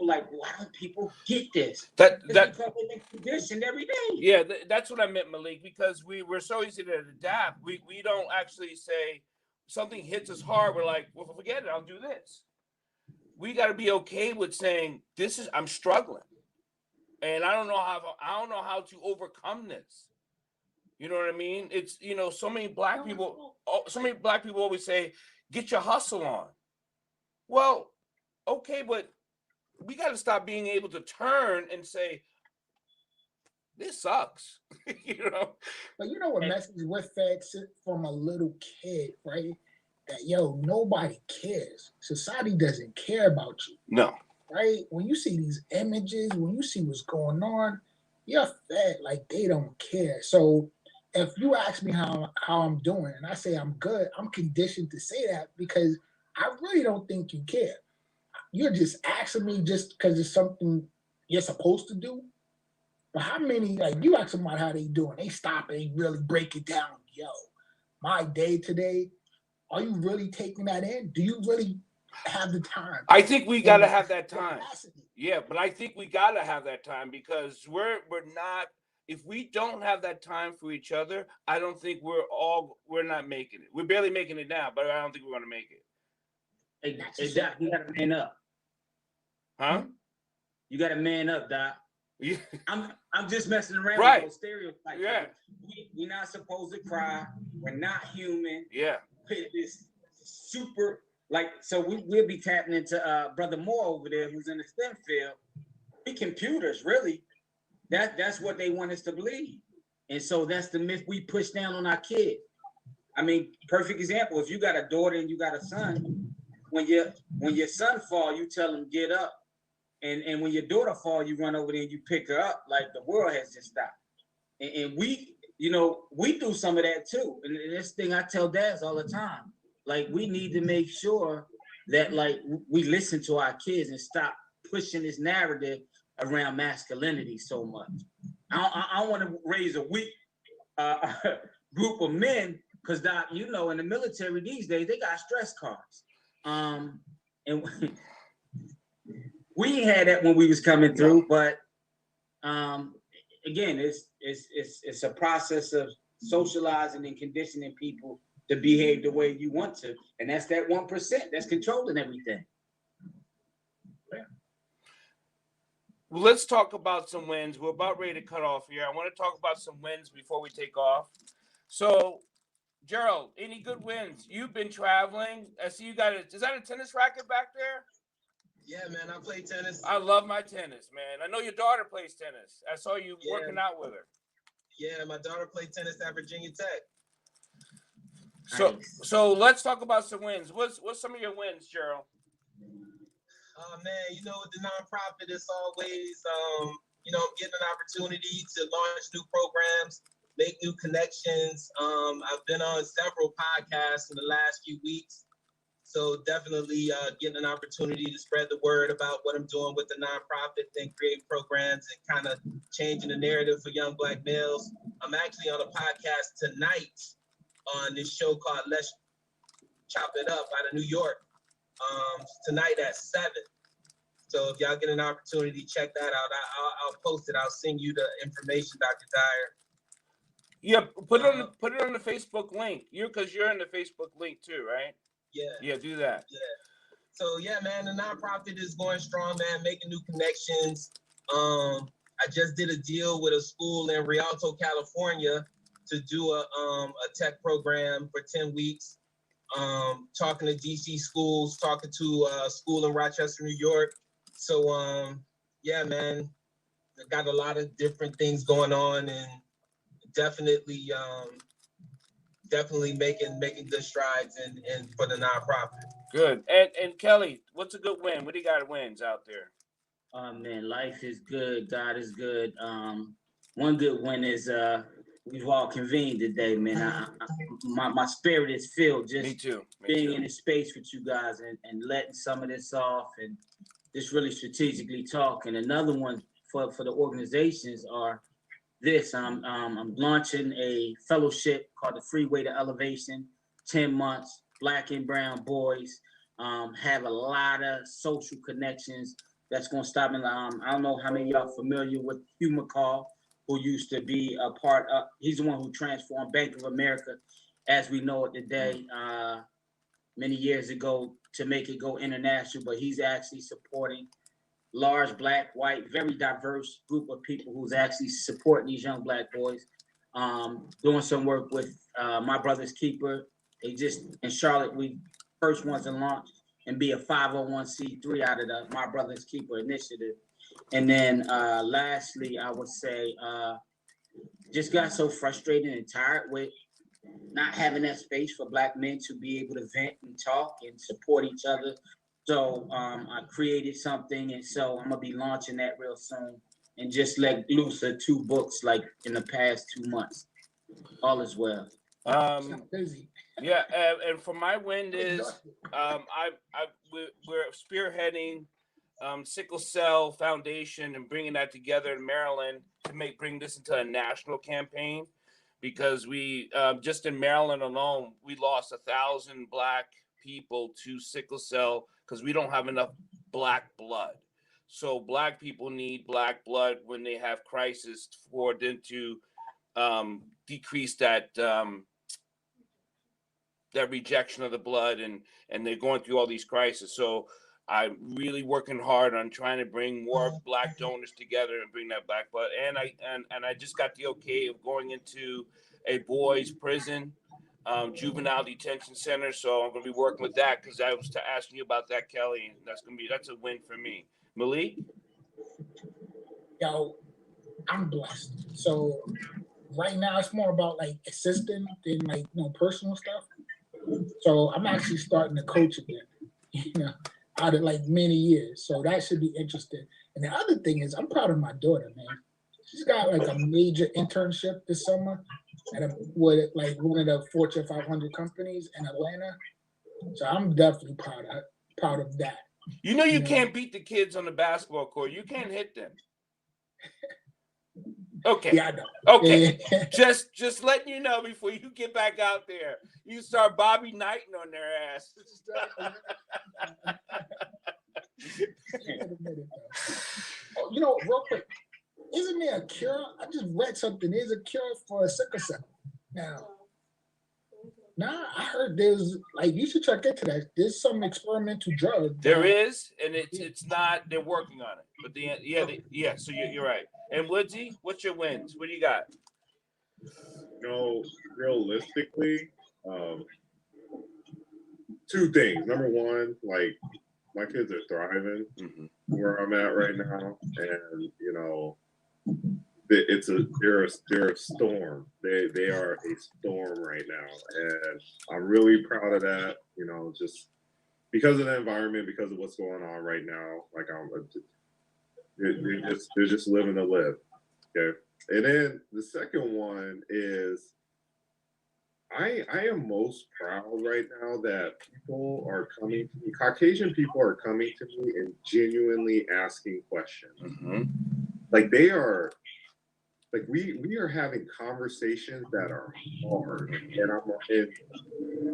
like, why don't people get this? Because they've been conditioned every day. Yeah, that's what I meant, Malik, because we're so easy to adapt. We don't actually say something hits us hard. We're like, well, forget it. I'll do this. We got to be okay with saying I'm struggling, and I don't know how to overcome this. You know what I mean? It's, so many black people always say, get your hustle on. Well, okay, but we got to stop being able to turn and say, this sucks. But you know what message we're fed from a little kid, right? That, nobody cares. Society doesn't care about you. No. Right? When you see these images, when you see what's going on, you're fed like they don't care. So if you ask me how I'm doing and I say I'm good, I'm conditioned to say that because I really don't think you care. You're just asking me just because it's something you're supposed to do. But how many, like, you ask them about how they doing, they stop and they really break it down. Yo, my day today, are you really taking that in? Do you really have the time? I think we got to have that time. Yeah, but I think we got to have that time because we're not, if we don't have that time for each other, I don't think we're not making it. We're barely making it now, but I don't think we're going to make it. Hey, Doc, you got to man up. Huh? You got to man up, Doc. Yeah. I'm just messing around right. with those stereotypes. Yeah. We're not supposed to cry. We're not human. Yeah. It's super, so we'll be tapping into Brother Moore over there who's in the STEM field. We computers, really. That's what they want us to believe. And so that's the myth we push down on our kids. I mean, perfect example. If you got a daughter and you got a son, when your son fall, you tell him get up. And when your daughter fall, you run over there and you pick her up like the world has just stopped. And we, we do some of that too. And this thing I tell dads all the time, like we need to make sure that like we listen to our kids and stop pushing this narrative around masculinity so much. I want to raise a weak group of men because in the military these days they got stress cards. And we had that when we was coming through, but again, it's a process of socializing and conditioning people to behave the way you want to, and that's that 1% that's controlling everything. Well, let's talk about some wins. We're about ready to cut off here. I want to talk about some wins before we take off. So, Gerald, any good wins? You've been traveling. I see you got is that a tennis racket back there? Yeah, man, I play tennis. I love my tennis, man. I know your daughter plays tennis. I saw you working out with her. Yeah, my daughter played tennis at Virginia Tech. So let's talk about some wins. What's some of your wins, Gerald? Man, with the nonprofit, it's always, getting an opportunity to launch new programs, make new connections. I've been on several podcasts in the last few weeks. So definitely getting an opportunity to spread the word about what I'm doing with the nonprofit and create programs and kind of changing the narrative for young Black males. I'm actually on a podcast tonight on this show called Let's Chop It Up out of New York. tonight at 7. So if y'all get an opportunity, check that out. I'll post it. I'll send you the information, Dr. Dyer. Yeah, put it on the Facebook link. Because you're in the Facebook link too, right? Yeah. Yeah, do that. Yeah. So yeah, man, the nonprofit is going strong, man, making new connections. I just did a deal with a school in Rialto, California to do a tech program for 10 weeks. Talking to DC schools, talking to a school in Rochester, New York. So yeah, man, I got a lot of different things going on, and definitely making good strides and for the nonprofit. Good. And Kelly, what's a good win? What do you got wins out there? Man, life is good. God is good. One good win is we've all convened today, man. My spirit is filled just Me too. being in a space with you guys and letting some of this off and just really strategically talking. Another one for the organizations are this. I'm launching a fellowship called the Freeway to Elevation. 10 months, Black and brown boys. Have a lot of social connections that's going to stop me. I don't know how many of y'all familiar with Hugh McCall, who used to be a part of, he's the one who transformed Bank of America as we know it today, many years ago to make it go international, but he's actually supporting large Black, white, very diverse group of people who's actually supporting these young Black boys. Doing some work with My Brother's Keeper. They just, in Charlotte, we first ones to launch and be a 501c3 out of the My Brother's Keeper initiative. And then lastly, I would say, just got so frustrated and tired with not having that space for Black men to be able to vent and talk and support each other. So I created something, and so I'm gonna be launching that real soon and just let loose 2 books like in the past 2 months. All is well. Busy. Yeah, and for my win is we're spearheading Sickle Cell Foundation and bringing that together in Maryland to bring this into a national campaign, because we just in Maryland alone we lost 1,000 Black people to sickle cell because we don't have enough Black blood. So Black people need Black blood when they have crisis for them to decrease that that rejection of the blood, and they're going through all these crises. So I'm really working hard on trying to bring more Black donors together and bring that Black blood. And I just got the okay of going into a boys' prison, juvenile detention center. So I'm going to be working with that, because I was asking you about that, Kelly. And that's a win for me. Malik? Yo, I'm blessed. So right now it's more about like assisting than like personal stuff. So I'm actually starting to coach again, out of like many years. So that should be interesting. And the other thing is, I'm proud of my daughter, man. She's got like a major internship this summer at with like one of the Fortune 500 companies in Atlanta. So I'm definitely proud of that. You can't beat the kids on the basketball court. You can't hit them. Okay. Yeah, I know. Okay. Yeah. Just letting you know before you get back out there. You start Bobby Knighting on their ass. Oh, real quick, isn't there a cure? I just read something. There's a cure for sickle cell. Now, I heard there's like, you should check into that. There's some experimental drug. There is, and it's not. They're working on it. But so you're right. And Woodsy, what's your wins? What do you got? Realistically, 2 things. Number one, like my kids are thriving where I'm at right now, and they're a storm. They are a storm right now, and I'm really proud of that. Just because of the environment, because of what's going on right now. Like they're just living to live. Okay, and then the second one is I am most proud right now that people are coming to me. Caucasian people are coming to me and genuinely asking questions. Like they are like we are having conversations that are hard, and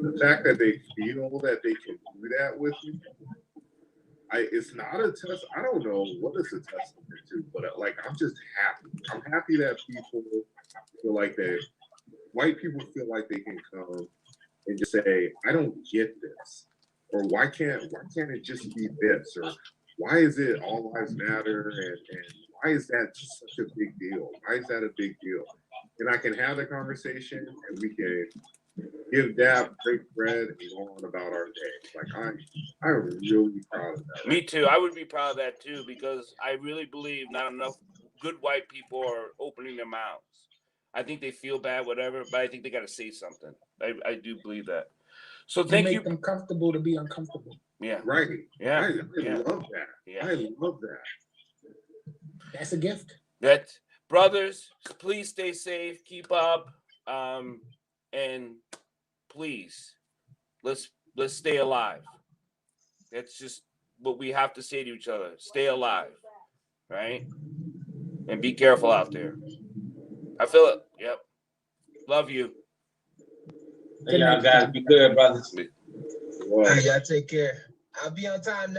the fact that they feel that they can do that with you, it's not a test. I don't know what it's a testament to, but like I'm just happy. I'm happy that people feel like white people feel like they can come and just say, I don't get this, or why can't it just be this, or why is it all lives matter, and why is that such a big deal? Why is that a big deal? And I can have the conversation, and we can give that, break bread, and go on about our day. Like I'm really proud of that. Me too. I would be proud of that too, because I really believe not enough good white people are opening their mouths. I think they feel bad, whatever, but I think they got to say something. I do believe that. So thank you. Make them comfortable to be uncomfortable. Yeah. Right. Yeah. I Yeah. love that. Yeah. I love that. That's a gift. That brothers, please stay safe, keep up, and please let's stay alive. That's just what we have to say to each other. Stay alive, right? And be careful out there. I feel it. Yep. Love you. Y'all guys be good, brothers. All right, y'all take care. I'll be on time next.